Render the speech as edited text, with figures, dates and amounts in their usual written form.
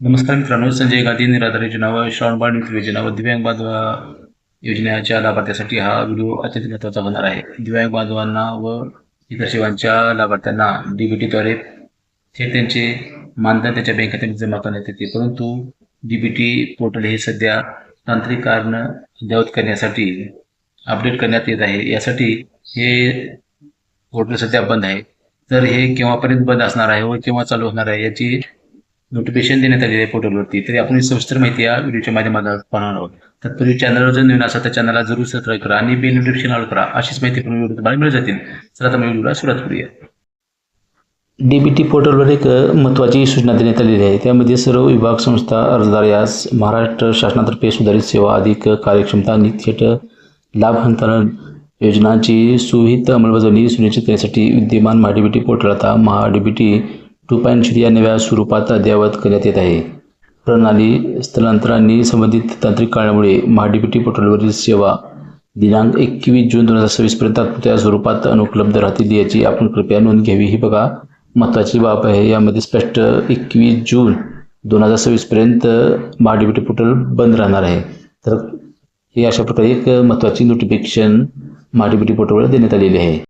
नमस्कार मित्रांनो, संजय गांधी निराधार योजना व श्रावणबाळ मित्र योजना व दिव्यांग बांधव योजनेच्या लाभार्थ्यासाठी हा व्हिडिओ अत्यंत महत्त्वाचा होणार आहे. दिव्यांग बांधवांना व इतर सेवांच्या लाभार्थ्यांना डीबीटीद्वारे थेट त्यांचे मानधन त्यांच्या बँक खात्यात जमा करण्यात येते, परंतु डीबीटी पोर्टल हे सध्या तांत्रिक कारण अद्ययावत करण्यासाठी अपडेट करण्यात येत आहे. यासाठी हे पोर्टल सध्या बंद आहे. तर हे केव्हापर्यंत बंद असणार आहे व केव्हा चालू होणार आहे याची नोटिफिकेशन देण्यात आलेले आहे पोर्टलवरती. तरी आपण सविस्तर माहिती या व्हिडिओच्या माध्यमातून पाहणार आहोत. तत्पूर्वी चॅनलवर जर नवीन असाल तर चॅनलला जरूर सबस्क्राईब करा आणि बेल नोटिफिकेशन ऑल करा. अशीच माहिती पूर्ण व्हिडिओ तुम्हाला मिळत जातील. चला आता व्हिडिओला सुरुवात करूया. डीबीटी पोर्टलवर एक महत्त्वाची सूचना देण्यात आलेली आहे. त्यामध्ये सर्व विभाग संस्था अर्जदार यास महाराष्ट्र शासनातर्फे सुधारित सेवा अधिक कार्यक्षमता आणि थेट लाभ हस्तांतरण योजनांची सुविहित अंमलबजावणी सुनिश्चित करण्यासाठी विद्यमान महाडीबीटी पोर्टल आता महाडीबीटी 2.0 या नव्या स्वरूपात अद्ययावत करण्यात येत आहे. प्रणाली स्थलांतर आणि संबंधित तांत्रिक कारणामुळे महाडीबीटी पोर्टलवरील सेवा दिनांक 21 जून 2026 पर्यंत तात्पुरत्या स्वरूपात अनुपलब्ध राहतील याची आपण कृपया नोंद घ्यावी. ही बघा महत्त्वाची बाब आहे. यामध्ये स्पष्ट 21 जून 2026 पर्यंत महाडीबीटी पोर्टल बंद राहणार आहे. तर हे अशा प्रकारे एक महत्त्वाची नोटिफिकेशन महाडीबीटी पोर्टलवर देण्यात आलेली आहे.